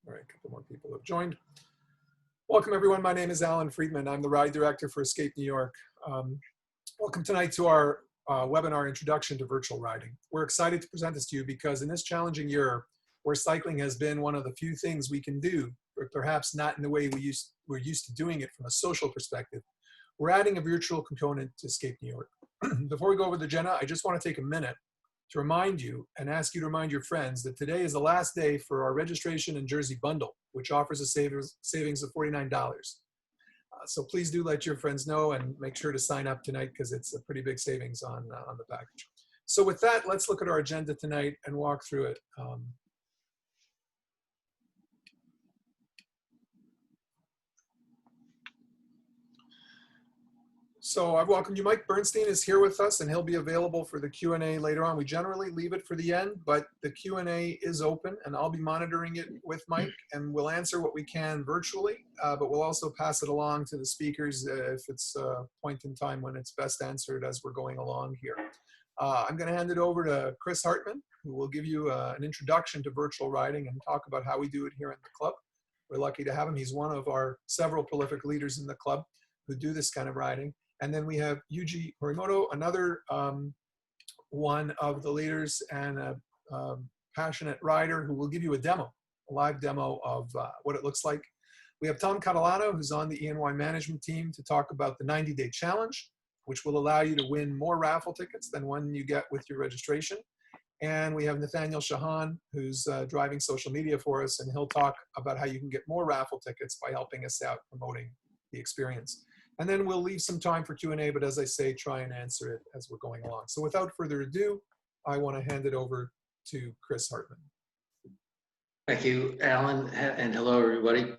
All right, a couple more people have joined. Welcome everyone, my name is Alan Friedman. I'm the Ride Director for Escape New York. Welcome tonight to our webinar, Introduction to Virtual Riding. We're excited to present this to you because in this challenging year, where cycling has been one of the few things we can do, but perhaps not in the way we're used to doing it from a social perspective, we're adding a virtual component to Escape New York. Before we go over the agenda, I just want to take a minute to remind you and ask you to remind your friends that today is the last day for our registration and jersey bundle, which offers a savings of $49. So please do let your friends know and make sure to sign up tonight because it's a pretty big savings on the package. So with that, let's look at our agenda tonight and walk through it. So I've welcomed you. Mike Bernstein is here with us and he'll be available for the Q&A later on. We generally leave it for the end, but the Q&A is open and I'll be monitoring it with Mike and we'll answer what we can virtually, but we'll also pass it along to the speakers if it's a point in time when it's best answered as we're going along here. I'm going to hand it over to Chris Hartman, who will give you an introduction to virtual riding and talk about how we do it here in the club. We're lucky to have him. He's one of our several prolific leaders in the club who do this kind of riding. And then we have Yuji Horimoto, another one of the leaders and a passionate rider who will give you a live demo of what it looks like. We have Tom Catalano, who's on the ENY management team to talk about the 90-day challenge, which will allow you to win more raffle tickets than one you get with your registration. And we have Nathaniel Shahan, who's driving social media for us, and he'll talk about how you can get more raffle tickets by helping us out promoting the experience. And then we'll leave some time for Q&A, but as I say, try and answer it as we're going along. So without further ado, I want to hand it over to Chris Hartman. Thank you, Alan, and hello, everybody.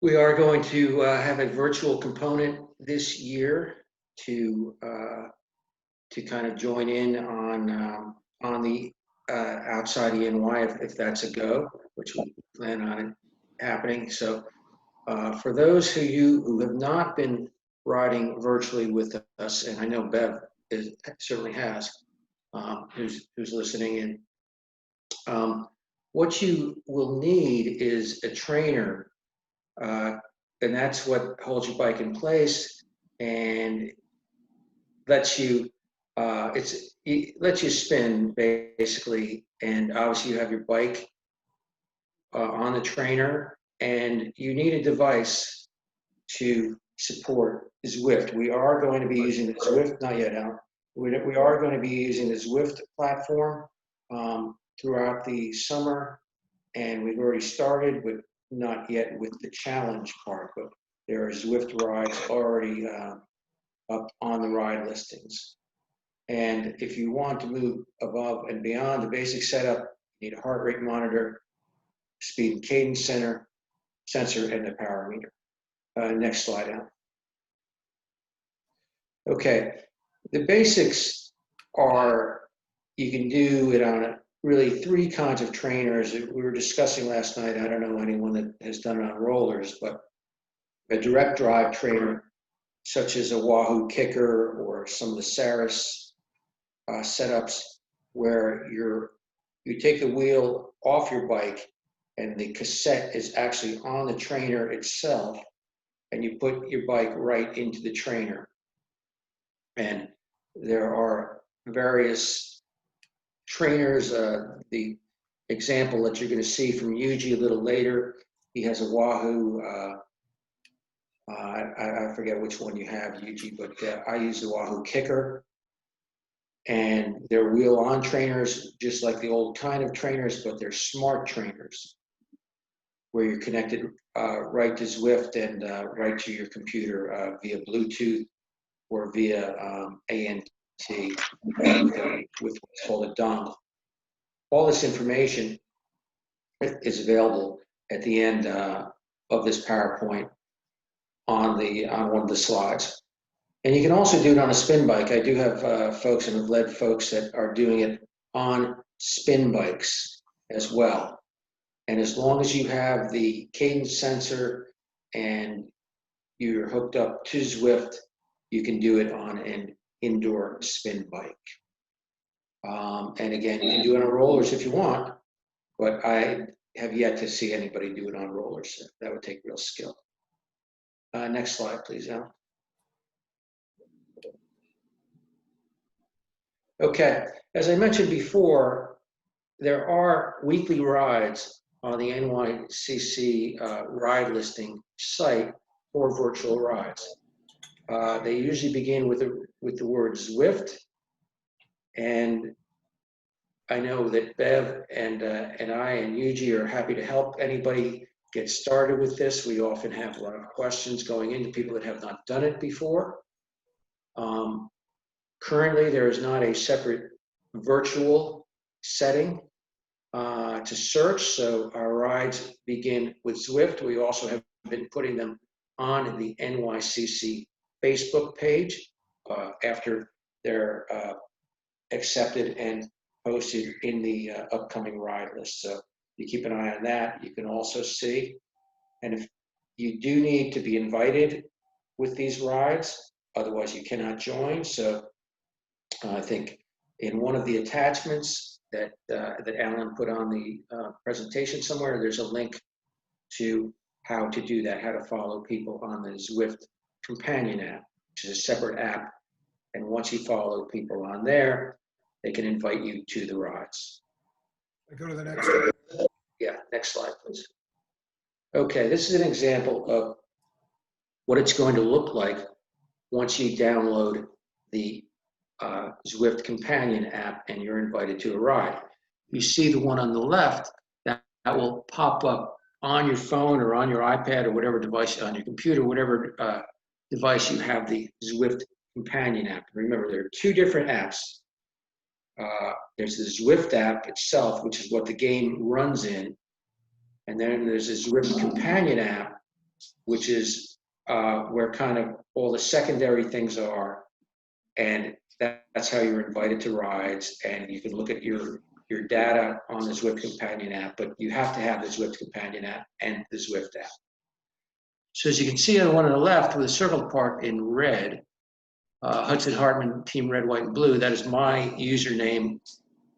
We are going to have a virtual component this year to kind of join in on the outside ENY if that's a go, which we plan on it happening. So. For those of you who have not been riding virtually with us, and I know Bev certainly has, who's listening in, what you will need is a trainer, and that's what holds your bike in place and lets you lets you spin basically, and obviously you have your bike on the trainer. And you need a device to support Zwift. We are going to be using the Zwift, not yet, Alan. We are going to be using the Zwift platform throughout the summer, and we've already started, but not yet with the challenge part. But there are Zwift rides already up on the ride listings. And if you want to move above and beyond the basic setup, you need a heart rate monitor, speed and cadence sensor, and the power meter. Next slide, Al. Okay, the basics are you can do it on really three kinds of trainers. We were discussing last night, I don't know anyone that has done it on rollers, but a direct drive trainer, such as a Wahoo Kicker or some of the Saris setups, where you take the wheel off your bike and the cassette is actually on the trainer itself, and you put your bike right into the trainer. And there are various trainers. The example that you're going to see from Yuji a little later, he has a Wahoo, I forget which one you have, Yuji, but I use the Wahoo Kicker. And they're wheel-on trainers, just like the old kind of trainers, but they're smart trainers, where you're connected right to Zwift and right to your computer via Bluetooth or via ANT with what's called a dongle. All this information is available at the end of this PowerPoint on one of the slides. And you can also do it on a spin bike. I do have folks and have led folks that are doing it on spin bikes as well. And as long as you have the cadence sensor and you're hooked up to Zwift, you can do it on an indoor spin bike. And again, you can do it on rollers if you want, but I have yet to see anybody do it on rollers. That would take real skill. Next slide, please, Al. Okay, as I mentioned before, there are weekly rides on the NYCC ride listing site for virtual rides. They usually begin with the word Zwift, and I know that Bev and I and Yuji are happy to help anybody get started with this. We often have a lot of questions going into people that have not done it before. Currently, there is not a separate virtual setting to search, so our rides begin with Zwift. We also have been putting them on the NYCC Facebook page after they're accepted and posted in the upcoming ride list. So you keep an eye on that. You can also see, and if you do need to be invited with these rides, otherwise you cannot join. So I think in one of the attachments that Alan put on the presentation somewhere, there's a link to how to do that, how to follow people on the Zwift companion app, which is a separate app. And once you follow people on there, they can invite you to the rides. I go to the next one. Yeah, next slide, please. Okay, this is an example of what it's going to look like once you download the Zwift companion app and you're invited to a ride. You see the one on the left that will pop up on your phone or on your iPad or whatever device, on your computer, whatever device you have the Zwift companion app. Remember, there are two different apps. There's the Zwift app itself, which is what the game runs in. And then there's the Zwift companion app, which is where kind of all the secondary things are. And that's how you're invited to rides. And you can look at your data on the Zwift companion app, but you have to have the Zwift companion app and the Zwift app. So as you can see on the one on the left with a circled part in red, Hudson Hartman, Team Red, White, and Blue, that is my username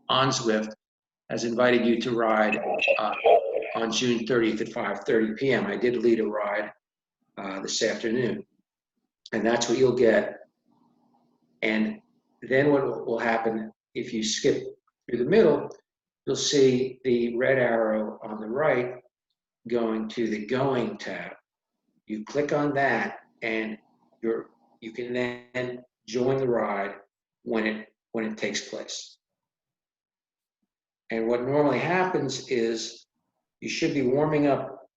on Zwift, has invited you to ride on June 30th at 5:30 p.m. I did lead a ride this afternoon, and that's what you'll get. And then what will happen if you skip through the middle, you'll see the red arrow on the right going to the Going tab. You click on that, and you can then join the ride when it takes place. And what normally happens is you should be warming up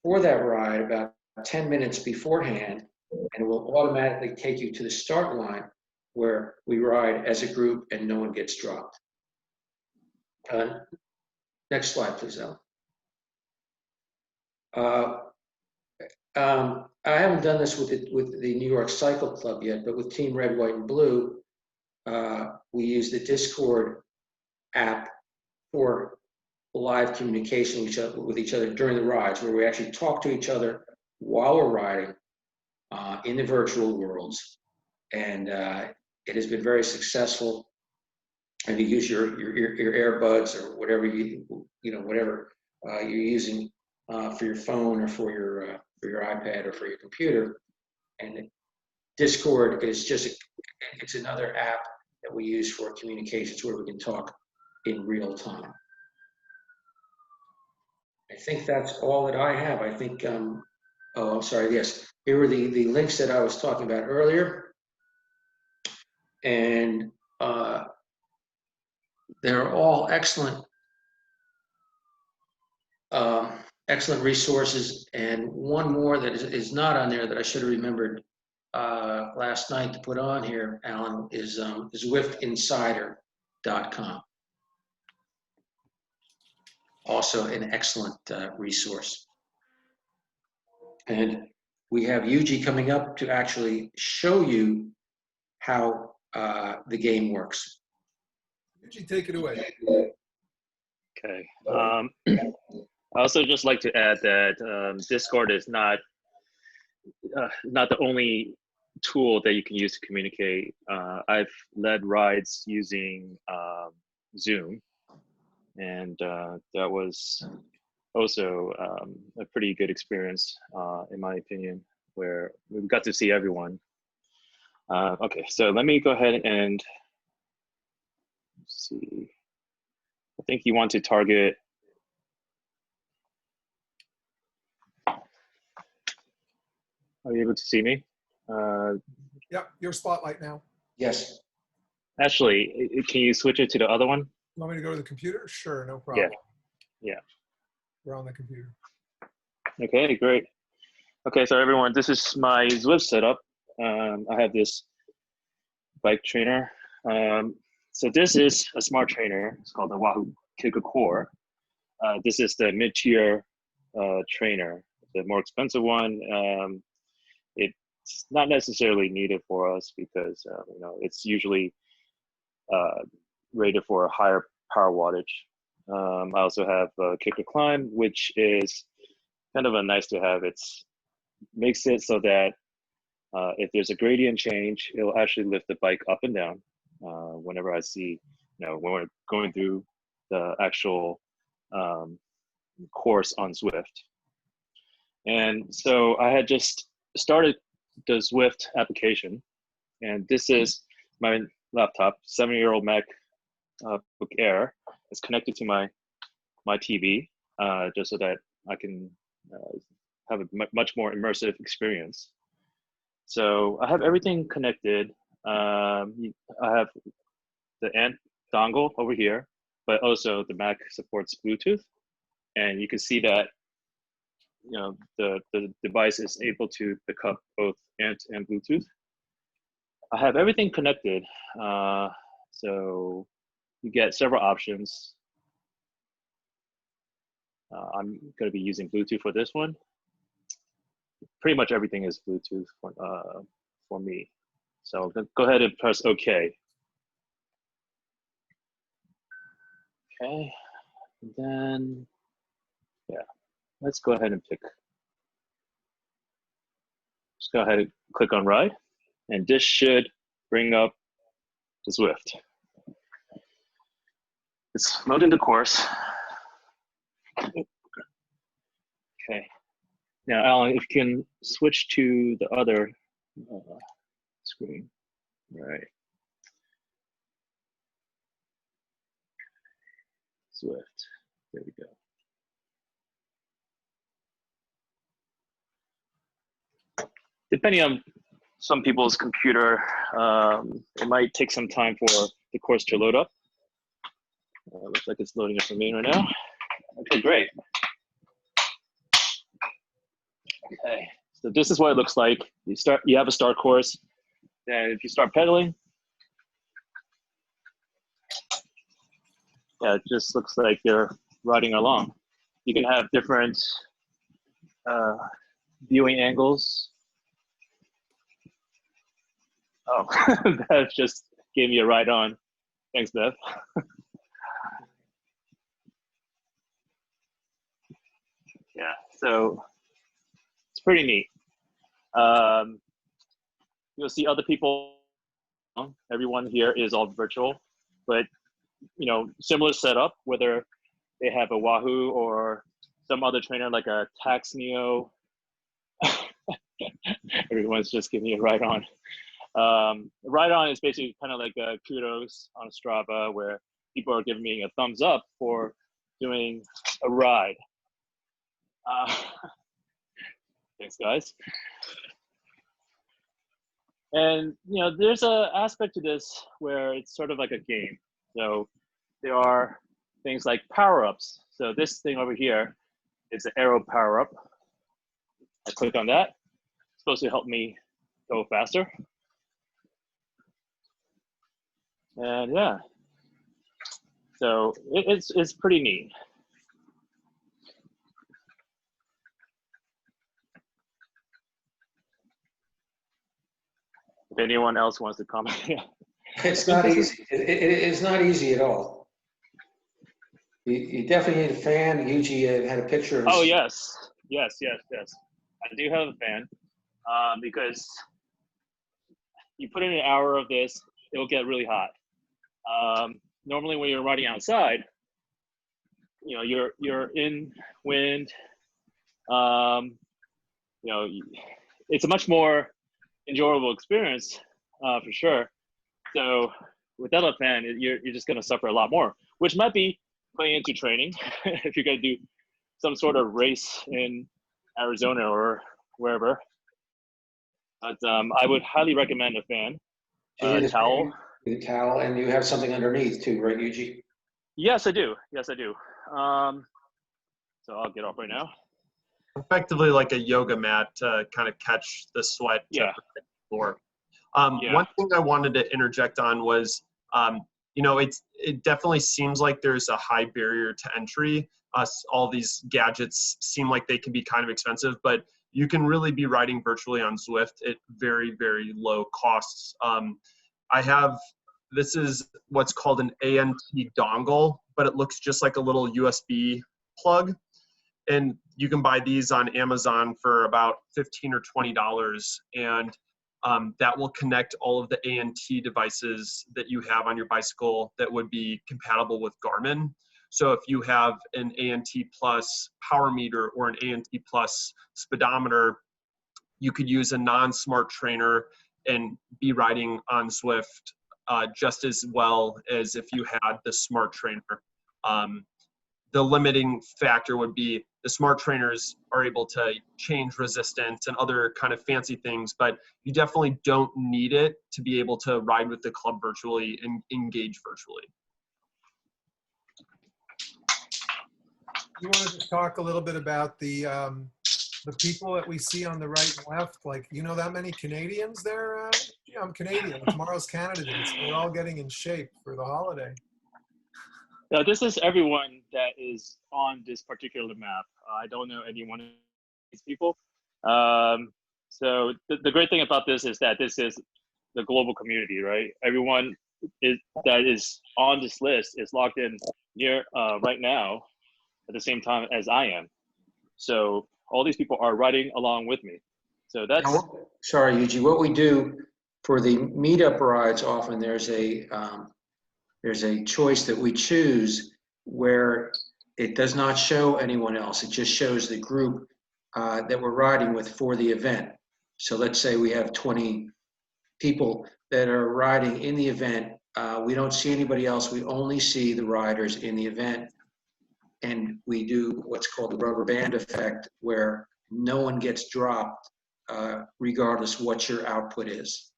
for that ride about 10 minutes beforehand, and it will automatically take you to the start line where we ride as a group and no one gets dropped. Next slide, please, Ellen. I haven't done this with the New York Cycle Club yet, but with Team Red, White, and Blue, we use the Discord app for live communication with each other during the rides, where we actually talk to each other while we're riding in the virtual worlds. And it has been very successful. And you use your earbuds or whatever whatever you're using for your phone or for your iPad or for your computer. And Discord is it's another app that we use for communications where we can talk in real time. I think that's all that I have. I think, oh, I'm sorry, yes. Here were the links that I was talking about earlier. And they're all excellent excellent resources. And one more that is not on there that I should have remembered last night to put on here, Alan, is ZwiftInsider.com. Also an excellent resource. And we have Yuji coming up to actually show you how the game works. Yuji, take it away. Okay. I also just like to add that Discord is not the only tool that you can use to communicate. I've led rides using Zoom, and that was also a pretty good experience, in my opinion, where we got to see everyone. Okay, so let me go ahead and see. I think you want to target. Are you able to see me? Yep, your spotlight now. Yes. Actually, can you switch it to the other one? You want me to go to the computer? Sure, no problem. Yeah. We're on the computer. Okay, great. Okay, so everyone, this is my Zwift setup. I have this bike trainer. So this is a smart trainer. It's called the Wahoo Kicker Core. This is the mid-tier trainer. The more expensive one, it's not necessarily needed for us because it's usually rated for a higher power wattage. I also have Kicker Climb, which is kind of a nice to have. It's makes it so that if there's a gradient change, it'll actually lift the bike up and down. Whenever I see, when we're going through the actual course on Zwift. And so I had just started the Zwift application, and this is my laptop, 7-year-old MacBook Air. It's connected to my TV, just so that I can have a much more immersive experience. So I have everything connected. I have the ANT dongle over here, but also the Mac supports Bluetooth, and you can see that the device is able to pick up both ANT and Bluetooth. I have everything connected, so you get several options. I'm going to be using Bluetooth for this one. Pretty much everything is Bluetooth for me. So go ahead and press OK. Okay, and then let's go ahead and pick. Just go ahead and click on Ride, and this should bring up the Zwift. It's loading the course. Okay. Now, Alan, if you can switch to the other screen. Right. Zwift. There we go. Depending on some people's computer, it might take some time for the course to load up. Looks like it's loading up for me right now. Okay, great. Okay, so this is what it looks like. You have a start course, and if you start pedaling, it just looks like you're riding along. You can have different viewing angles. Oh, Bev just gave me a ride on. Thanks, Bev. Yeah, so it's pretty neat. You'll see other people. Everyone here is all virtual, but similar setup, whether they have a Wahoo or some other trainer like a Tax Neo. Everyone's just giving me a ride on. Ride on is basically kind of like a kudos on Strava, where people are giving me a thumbs up for doing a ride. Thanks, guys. And there's an aspect to this where it's sort of like a game. So there are things like power-ups. So this thing over here is the arrow power-up. I click on that. It's supposed to help me go faster. And yeah, so it's pretty neat. If anyone else wants to comment, It's not easy. It's not easy at all. You definitely need a fan. Yuji had a picture of. Oh yes. I do have a fan because you put in an hour of this, it'll get really hot. Normally, when you're riding outside, you know, you're in wind. Um, you know, it's a much more enjoyable experience for sure. So without a fan, you're just gonna suffer a lot more, which might be playing into training if you're gonna do some sort of race in Arizona or wherever. But I would highly recommend a fan, towel. The towel, and you have something underneath too, right, Yuji? Yes, I do. Yes, I do. So I'll get off right now. Effectively like a yoga mat to kind of catch the sweat to Yeah. protect the floor. Yeah. One thing I wanted to interject on was, you know, it definitely seems like there's a high barrier to entry. All these gadgets seem like they can be kind of expensive, but you can really be riding virtually on Zwift at very, very low costs. This is what's called an ANT dongle, but it looks just like a little USB plug. And you can buy these on Amazon for about $15 or $20. And that will connect all of the ANT devices that you have on your bicycle that would be compatible with Garmin. So if you have an ANT Plus power meter or an ANT Plus speedometer, you could use a non-smart trainer and be riding on Zwift just as well as if you had the smart trainer. The limiting factor would be the smart trainers are able to change resistance and other kind of fancy things, but you definitely don't need it to be able to ride with the club virtually and engage virtually. You want to just talk a little bit about the people that we see on the right and left? Like, you know that many Canadians there? Yeah, I'm Canadian. Tomorrow's Canada Day, so we're all getting in shape for the holiday. Now, this is everyone that is on this particular map. I don't know any one of these people. So the great thing about this is that this is the global community, right? Everyone that is on this list is logged in near right now at the same time as I am. So all these people are riding along with me. So that's... Sorry, Yuji. What we do for the meetup rides, often there's a choice that we choose where it does not show anyone else. It just shows the group that we're riding with for the event. So let's say we have 20 people that are riding in the event. We don't see anybody else. We only see the riders in the event. And we do what's called the rubber band effect, where no one gets dropped regardless what your output is.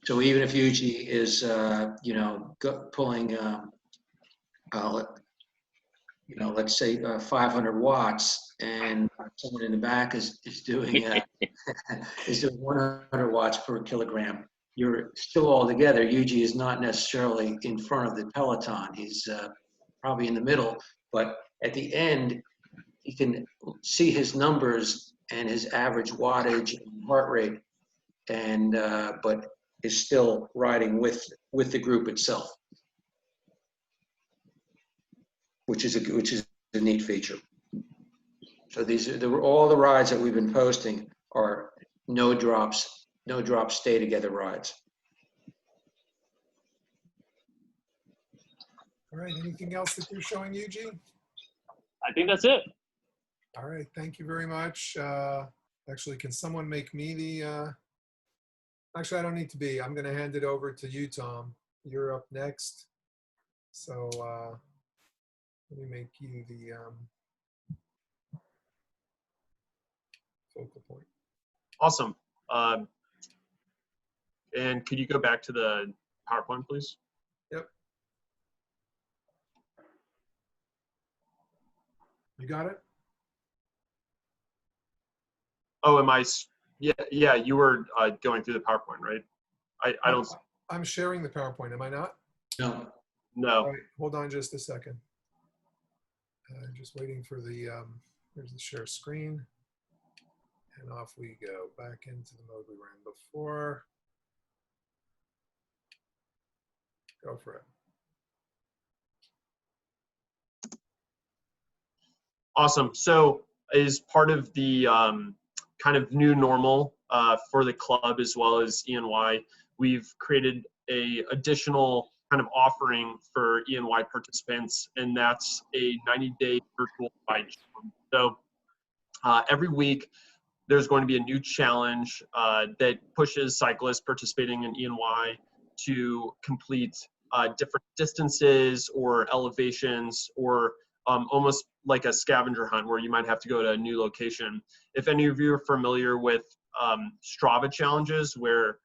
So even if Yuji is, pulling, let's say 500 watts, and someone in the back is doing is doing 100 watts per kilogram, you're still all together. Yuji is not necessarily in front of the peloton. He's probably in the middle, but at the end, you can see his numbers and his average wattage and heart rate, and but is still riding with the group itself, which is a neat feature. So these are all the rides that we've been posting are no drops, stay together rides. All right, anything else that you're showing, Eugene? I think that's it. All right, thank you very much. Actually, can someone make me the, actually I don't need to be. I'm gonna hand it over to you, Tom. You're up next. So let me make you the focal point. Awesome. And could you go back to the PowerPoint, please? Yep. You got it? Oh, am I? Yeah, you were going through the PowerPoint, right? I don't. I'm sharing the PowerPoint, am I not? No. No. All right, hold on just a second. Just waiting for the, here's the share screen. And off we go, back into the mode we were in before. Go for it. Awesome. So as part of the kind of new normal for the club as well as ENY, we've created a additional kind of offering for ENY participants, and that's a 90-day virtual ride challenge. So every week, there's going to be a new challenge that pushes cyclists participating in ENY to complete different distances or elevations, or almost like a scavenger hunt where you might have to go to a new location. If any of you are familiar with Strava challenges, where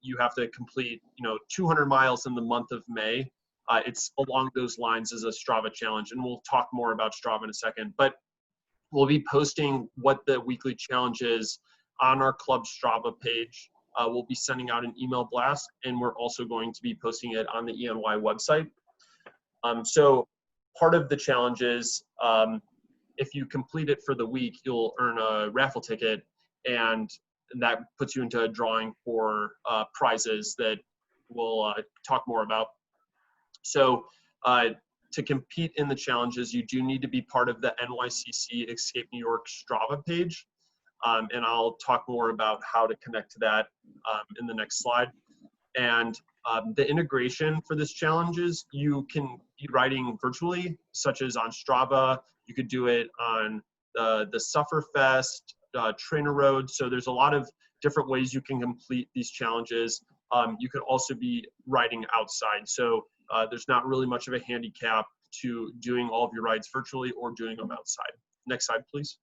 you have to complete 200 miles in the month of May, it's along those lines as a Strava challenge, and we'll talk more about Strava in a second. But we'll be posting what the weekly challenge is on our club Strava page. We'll be sending out an email blast, and we're also going to be posting it on the ENY website. So part of the challenge is if you complete it for the week, you'll earn a raffle ticket, and that puts you into a drawing for prizes that we'll talk more about. So to compete in the challenges, you do need to be part of the NYCC Escape New York Strava page. And I'll talk more about how to connect to that in the next slide. And the integration for this challenge is you can be riding virtually, such as on Strava. You could do it on the Sufferfest, Trainer Road. So there's a lot of different ways you can complete these challenges. You could also be riding outside. So there's not really much of a handicap to doing all of your rides virtually or doing them outside. Next slide, please.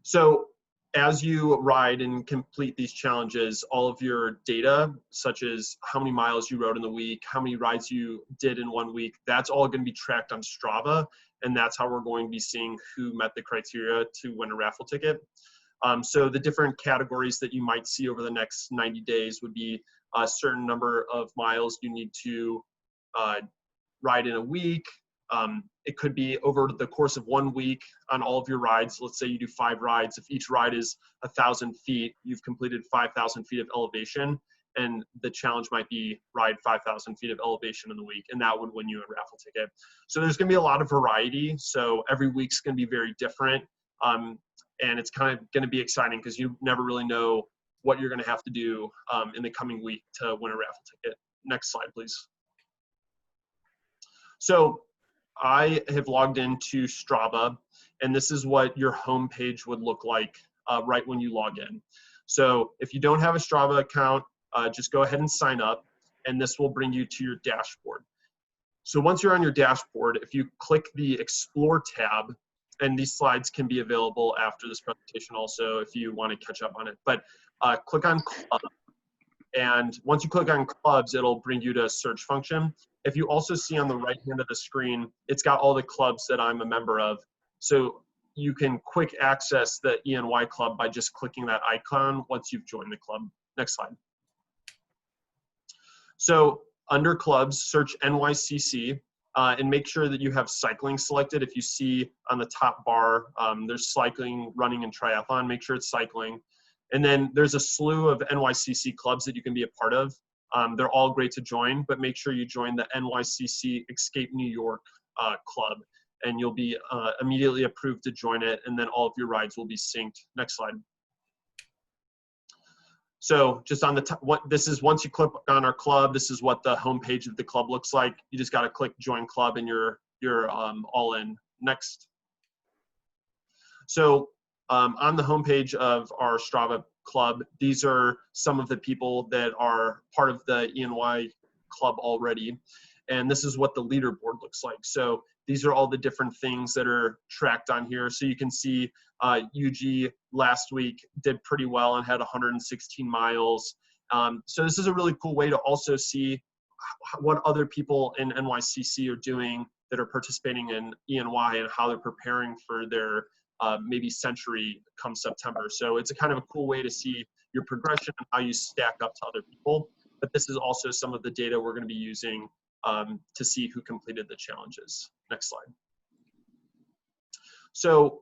So as you ride and complete these challenges, all of your data, such as how many miles you rode in the week, how many rides you did in 1 week, that's all going to be tracked on Strava. And that's how we're going to be seeing who met the criteria to win a raffle ticket. So the different categories that you might see over the next 90 days would be a certain number of miles you need to ride in a week. It could be over the course of 1 week on all of your rides. Let's say you do 5 rides. If each ride is 1,000 feet, you've completed 5,000 feet of elevation, and the challenge might be ride 5,000 feet of elevation in the week, and that would win you a raffle ticket. So there's going to be a lot of variety. So every week's going to be very different. And it's kind of going to be exciting because you never really know what you're going to have to do in the coming week to win a raffle ticket. Next slide, please. So I have logged into Strava, and this is what your home page would look like right when you log in. So if you don't have a Strava account, just go ahead and sign up, and this will bring you to your dashboard. So once you're on your dashboard, if you click the Explore tab, and these slides can be available after this presentation also if you want to catch up on it, but click on Club. And once you click on clubs, it'll bring you to a search function. If you also see on the right hand of the screen, it's got all the clubs that I'm a member of. So you can quick access the ENY club by just clicking that icon once you've joined the club. Next slide. So under clubs, search NYCC and make sure that you have cycling selected. If you see on the top bar, there's cycling, running, and triathlon, make sure it's cycling. And then there's a slew of NYCC clubs that you can be a part of. They're all great to join, but make sure you join the NYCC Escape New York club, and you'll be immediately approved to join it, and then all of your rides will be synced. Next slide. So just on the top, this is once you click on our club, this is what the homepage of the club looks like. You just got to click Join Club, and you're all in. Next. So on the homepage of our Strava club, these are some of the people that are part of the ENY club already. And this is what the leaderboard looks like. So these are all the different things that are tracked on here. So you can see UG last week did pretty well and had 116 miles. So this is a really cool way to also see what other people in NYCC are doing that are participating in ENY and how they're preparing for their maybe century come September. So it's a kind of a cool way to see your progression and how you stack up to other people. But this is also some of the data we're going to be using to see who completed the challenges. Next slide. So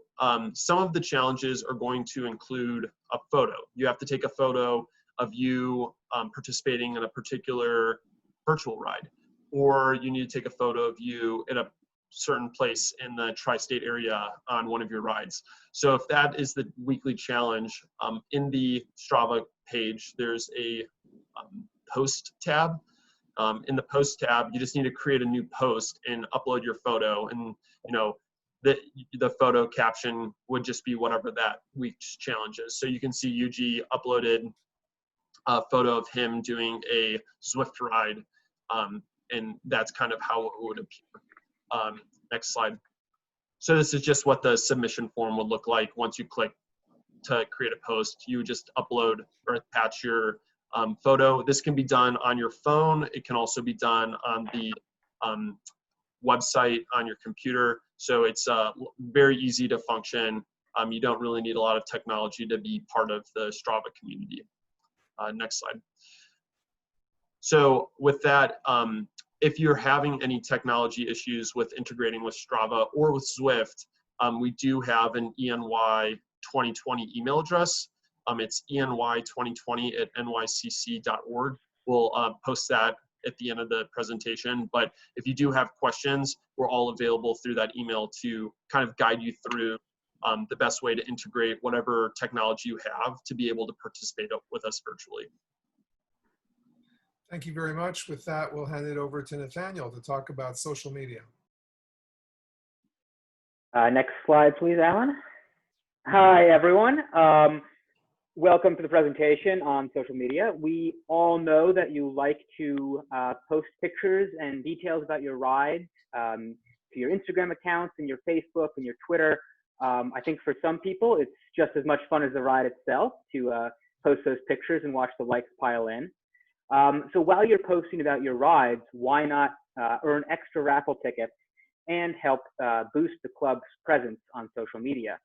some of the challenges are going to include a photo. You have to take a photo of you participating in a particular virtual ride, or you need to take a photo of you in a certain place in the tri-state area on one of your rides. So if that is the weekly challenge, in the Strava page, there's a post tab. In the post tab, you just need to create a new post and upload your photo, and the photo caption would just be whatever that week's challenge is. So you can see Yuji uploaded a photo of him doing a Zwift ride, and that's kind of how it would appear. Next slide. So this is just what the submission form would look like once you click to create a post. You would just upload or attach your photo. This can be done on your phone. It can also be done on the website on your computer. So it's very easy to function. You don't really need a lot of technology to be part of the Strava community. Next slide. So with that, if you're having any technology issues with integrating with Strava or with Zwift, we do have an ENY 2020 email address. It's eny2020@nycc.org. We'll post that at the end of the presentation. But if you do have questions, we're all available through that email to kind of guide you through the best way to integrate whatever technology you have to be able to participate with us virtually. Thank you very much. With that, we'll hand it over to Nathaniel to talk about social media. Next slide, please, Alan. Hi, everyone. Welcome to the presentation on social media. We all know that you like to post pictures and details about your rides to your Instagram accounts and your Facebook and your Twitter. I think for some people, it's just as much fun as the ride itself to post those pictures and watch the likes pile in. So while you're posting about your rides, why not earn extra raffle tickets and help boost the club's presence on social media?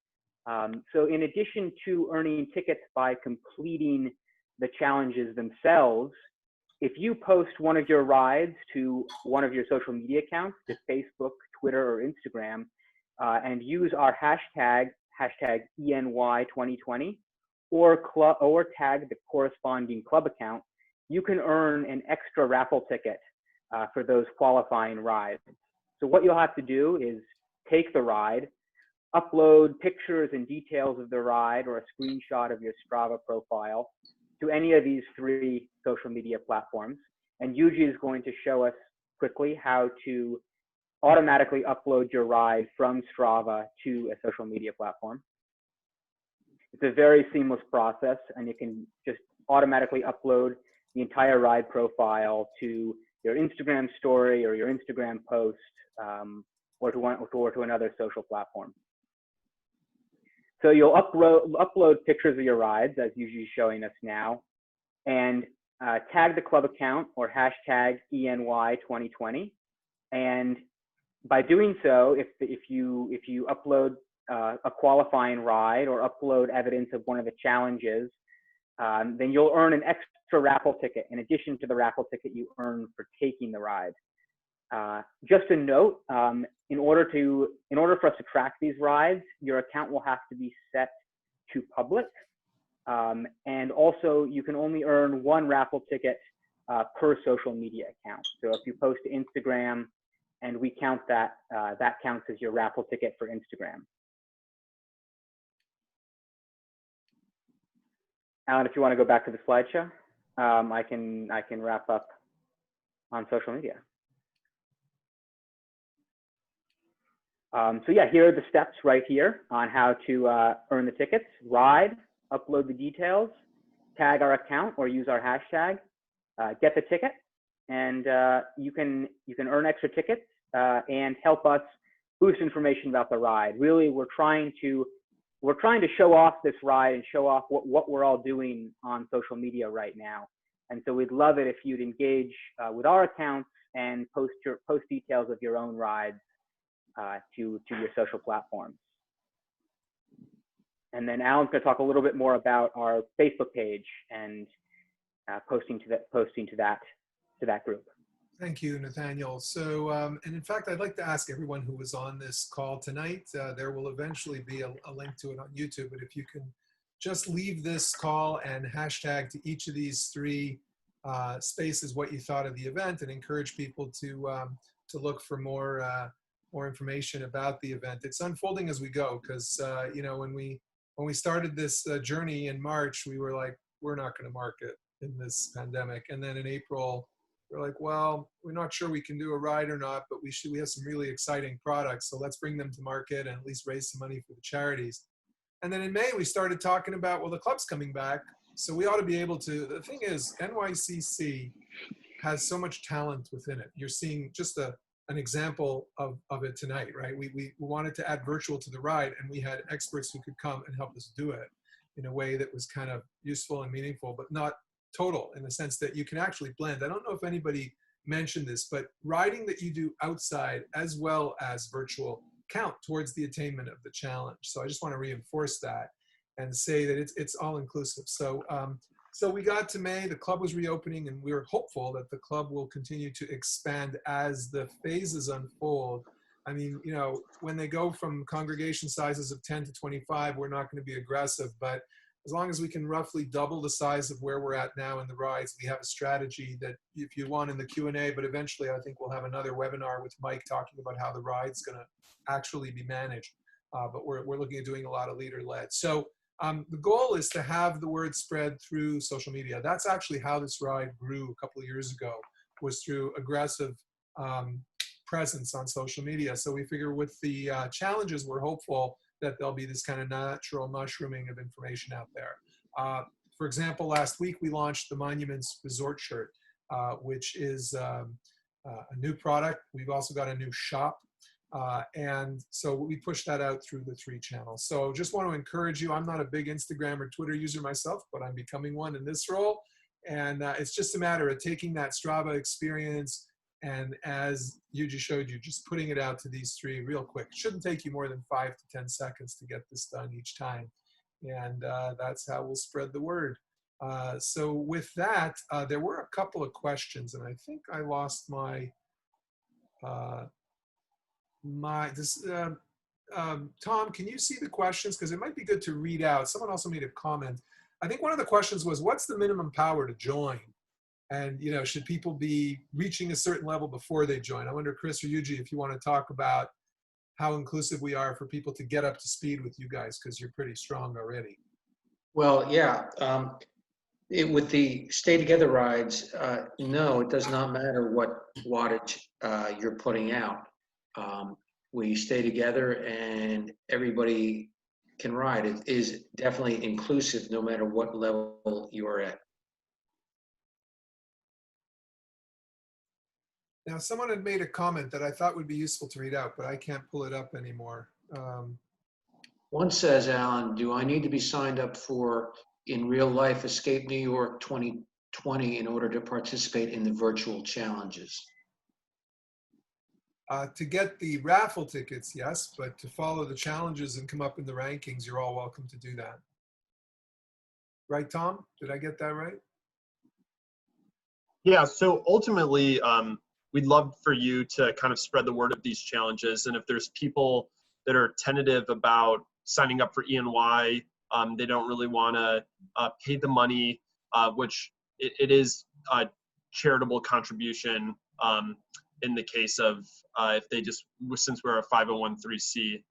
So in addition to earning tickets by completing the challenges themselves, if you post one of your rides to one of your social media accounts, to Facebook, Twitter, or Instagram, and use our hashtag ENY2020, or tag the corresponding club account, you can earn an extra raffle ticket for those qualifying rides. So what you'll have to do is take the ride, upload pictures and details of the ride or a screenshot of your Strava profile to any of these 3 social media platforms. And Yuji is going to show us quickly how to automatically upload your ride from Strava to a social media platform. It's a very seamless process, and you can just automatically upload the entire ride profile to your Instagram story or your Instagram post, or to another social platform. So you'll upload pictures of your rides, as usually showing us now, and tag the club account or hashtag ENY2020. And by doing so, if you upload a qualifying ride or upload evidence of one of the challenges, then you'll earn an extra raffle ticket in addition to the raffle ticket you earn for taking the ride. Just a note, in order for us to track these rides, your account will have to be set to public. And also you can only earn 1 raffle ticket per social media account. So if you post to Instagram and we count that, that counts as your raffle ticket for Instagram. Alan, if you want to go back to the slideshow, I can wrap up on social media. So yeah, here are the steps right here on how to earn the tickets. Ride, upload the details, tag our account or use our hashtag, get the ticket, and you can earn extra tickets and help us boost information about the ride. Really, we're trying to show off this ride and show off what we're all doing on social media right now. And so we'd love it if you'd engage with our accounts and post details of your own rides to your social platforms. And then Alan's going to talk a little bit more about our Facebook page and posting to that group. Thank you, Nathaniel. So, and in fact, I'd like to ask everyone who was on this call tonight, there will eventually be a link to it on YouTube, but if you can just leave this call and hashtag to each of these 3 spaces what you thought of the event, and encourage people to look for more information about the event. It's unfolding as we go, because you know, when we started this journey in March, we were like, we're not going to market in this pandemic. And then in April, we're like, well, we're not sure we can do a ride or not, but we have some really exciting products. So let's bring them to market and at least raise some money for the charities. And then in May, we started talking about, well, the club's coming back, so we ought to be able to. The thing is, NYCC has so much talent within it. You're seeing just an example of it tonight, right? We wanted to add virtual to the ride, and we had experts who could come and help us do it in a way that was kind of useful and meaningful, but not total, in the sense that you can actually blend. I don't know if anybody mentioned this, but riding that you do outside as well as virtual count towards the attainment of the challenge. So I just want to reinforce that and say that it's all inclusive. So so we got to May, the club was reopening, and we were hopeful that the club will continue to expand as the phases unfold. I mean, you know, when they go from congregation sizes of 10 to 25, we're not going to be aggressive, but as long as we can roughly double the size of where we're at now in the rides, we have a strategy that if you want in the Q&A, but eventually I think we'll have another webinar with Mike talking about how the ride's going to actually be managed. But we're looking at doing a lot of leader-led. So the goal is to have the word spread through social media. That's actually how this ride grew a couple of years ago, was through aggressive presence on social media. So we figure with the challenges, we're hopeful that there'll be this kind of natural mushrooming of information out there. For example, last week we launched the Monuments Resort shirt, which is a new product. We've also got a new shop. And so we push that out through the 3 channels. So just want to encourage you. I'm not a big Instagram or Twitter user myself, but I'm becoming one in this role. And it's just a matter of taking that Strava experience and, as Yuji showed you, just putting it out to these 3 real quick. It shouldn't take you more than 5 to 10 seconds to get this done each time. And that's how we'll spread the word. So with that, there were a couple of questions, and I think I lost my Tom, can you see the questions? Because it might be good to read out. Someone also made a comment. I think one of the questions was, what's the minimum power to join? And, you know, should people be reaching a certain level before they join? I wonder, Chris or Yuji, if you want to talk about how inclusive we are for people to get up to speed with you guys, because you're pretty strong already. Well, yeah. With the Stay Together rides, no, it does not matter what wattage you're putting out. We stay together and everybody can ride. It is definitely inclusive no matter what level you're at. Now, someone had made a comment that I thought would be useful to read out, but I can't pull it up anymore. One says, Alan, do I need to be signed up for In Real Life Escape New York 2020 in order to participate in the virtual challenges? To get the raffle tickets, yes, but to follow the challenges and come up in the rankings, you're all welcome to do that. Right, Tom? Did I get that right? Yeah, so ultimately, we'd love for you to kind of spread the word of these challenges. And if there's people that are tentative about signing up for ENY, they don't really want to pay the money, which it is a charitable contribution in the case of if they just, since we're a 501(c),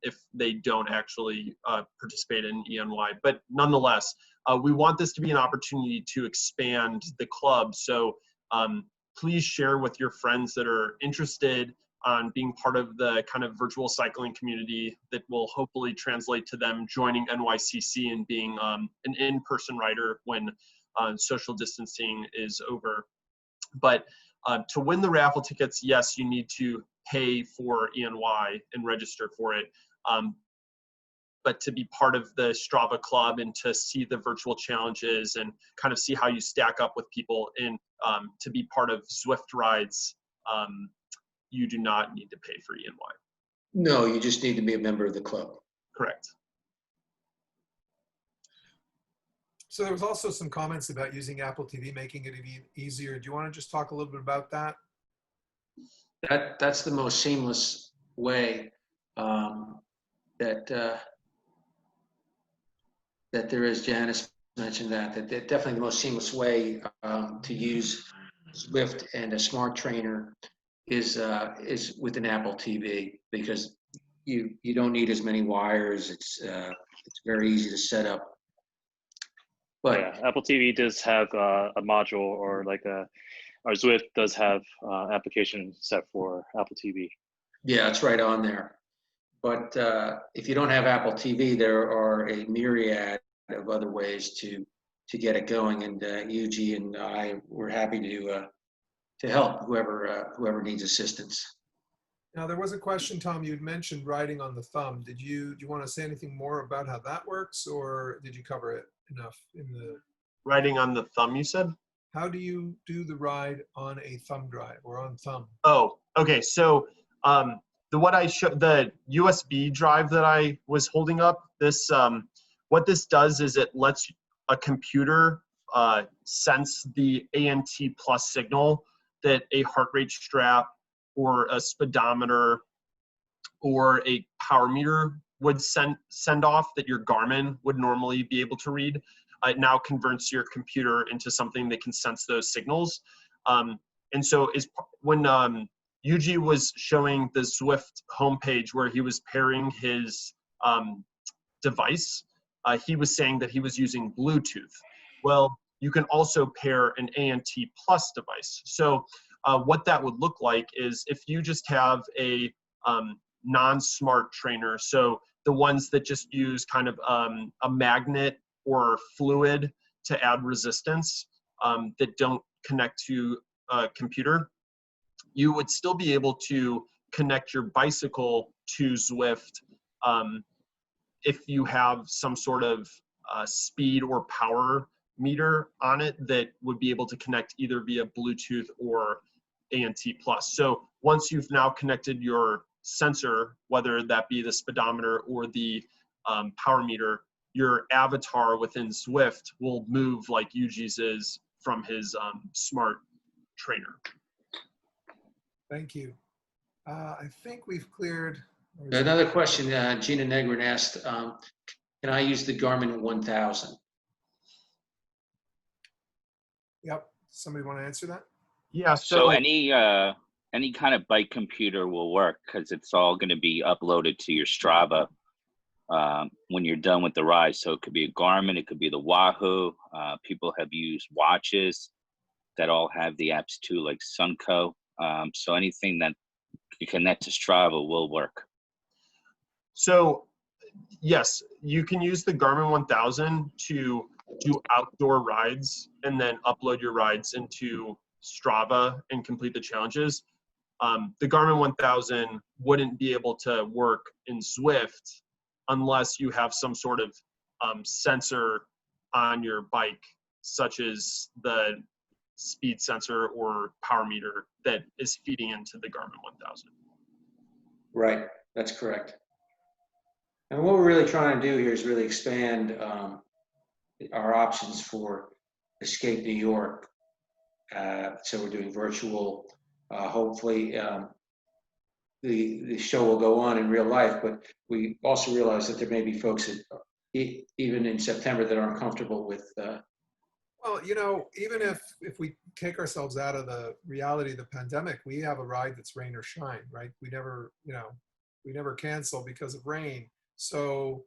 if they don't actually participate in ENY. But nonetheless, we want this to be an opportunity to expand the club. So please share with your friends that are interested on being part of the kind of virtual cycling community that will hopefully translate to them joining NYCC and being an in-person rider when social distancing is over. But to win the raffle tickets, yes, you need to pay for ENY and register for it. But to be part of the Strava club and to see the virtual challenges and kind of see how you stack up with people and to be part of Zwift rides, you do not need to pay for ENY. No, you just need to be a member of the club. Correct. So there was also some comments about using Apple TV, making it easier. Do you want to just talk a little bit about that? That's the most seamless way that there is. Janice mentioned that definitely the most seamless way to use Zwift and a smart trainer is with an Apple TV, because you don't need as many wires. It's very easy to set up. But Yeah, Apple TV does have a module, or like our Zwift does have application set for Apple TV. yeah, it's right on there. But if you don't have Apple TV, there are a myriad of other ways to get it going. And Yuji and I were happy to help whoever needs assistance. Now, there was a question, Tom, you'd mentioned riding on the thumb. Do you want to say anything more about how that works, or did you cover it enough in the, Riding on the thumb, you said? how do you do the ride on a thumb drive or on thumb? Oh, okay. So the USB drive that I was holding up, this what this does is it lets a computer sense the ANT plus signal that a heart rate strap or a speedometer or a power meter would send off that your Garmin would normally be able to read. It now converts your computer into something that can sense those signals. And so when Yuji was showing the Zwift homepage where he was pairing his device, he was saying that he was using Bluetooth. Well, you can also pair an ANT plus device. So what that would look like is if you just have a non-smart trainer, so the ones that just use kind of a magnet or fluid to add resistance that don't connect to a computer, you would still be able to connect your bicycle to Zwift if you have some sort of speed or power meter on it that would be able to connect either via Bluetooth or ANT+. So once you've now connected your sensor, whether that be the speedometer or the power meter, your avatar within Zwift will move like Yuji's is from his smart trainer. Thank you. I think we've cleared. Another question, Gina Negrin asked, can I use the Garmin 1000? Yep. Somebody want to answer that? Yeah. So any kind of bike computer will work because it's all going to be uploaded to your Strava when you're done with the ride. So it could be a Garmin, it could be the Wahoo. People have used watches that all have the apps too, like Sunco. So anything that you connect to Strava will work. So yes, you can use the Garmin 1000 to do outdoor rides and then upload your rides into Strava and complete the challenges. The Garmin 1000 wouldn't be able to work in Zwift unless you have some sort of sensor on your bike, such as the speed sensor or power meter that is feeding into the Garmin 1000. Right, that's correct. And what we're really trying to do here is really expand our options for Escape New York. So we're doing virtual. Hopefully, the show will go on in real life, but we also realize that there may be folks that, even in September, that aren't comfortable with. Well, you know, even if we take ourselves out of the reality of the pandemic, we have a ride that's rain or shine, right? We never cancel because of rain. So,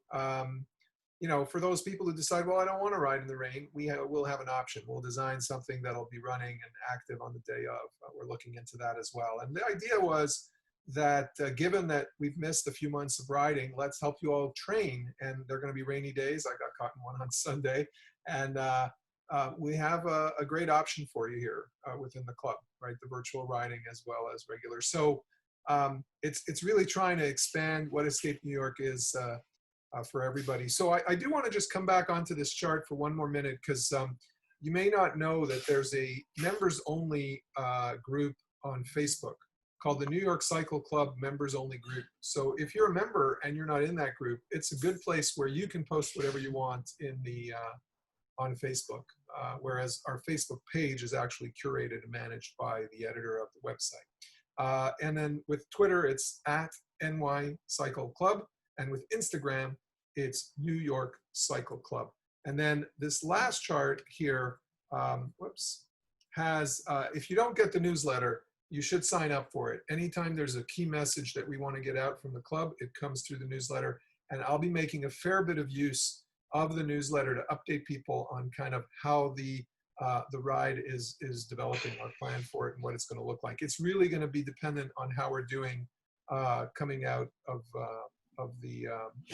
you know, for those people who decide, well, I don't want to ride in the rain, we'll have an option. We'll design something that'll be running and active on the day of. We're looking into that as well. And the idea was that given that we've missed a few months of riding, let's help you all train. And they're going to be rainy days. I got caught in one on Sunday. And we have a great option for you here within the club, right? The virtual riding as well as regular. So it's really trying to expand what Escape New York is for everybody. So I do want to just come back onto this chart for one more minute, because you may not know that there's a members only group on Facebook called the New York Cycle Club Members Only Group. So if you're a member and you're not in that group, it's a good place where you can post whatever you want in the on Facebook, whereas our Facebook page is actually curated and managed by the editor of the website. And then with Twitter, it's at NY Cycle Club, and with Instagram, it's New York Cycle Club. And then this last chart here, has, if you don't get the newsletter, you should sign up for it. Anytime there's a key message that we want to get out from the club, it comes through the newsletter. And I'll be making a fair bit of use of the newsletter to update people on kind of how the ride is developing, our plan for it, and what it's going to look like. It's really going to be dependent on how we're doing coming out of the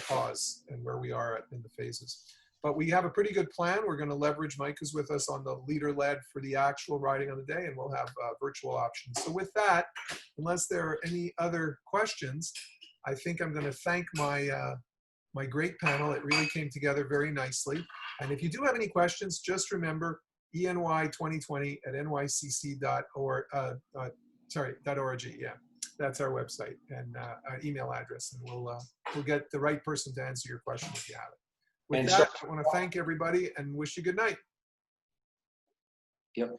pause and where we are in the phases. But we have a pretty good plan. We're going to leverage, Mike is with us on the leader-led for the actual riding on the day, and we'll have virtual options. So with that, unless there are any other questions, I think I'm going to thank my my great panel. It really came together very nicely. And if you do have any questions, just remember ENY 2020 at nycc.org. .org. Yeah, that's our website and email address, and we'll get the right person to answer your question if you have it. With And that, I want to thank everybody and wish you good night. Yep.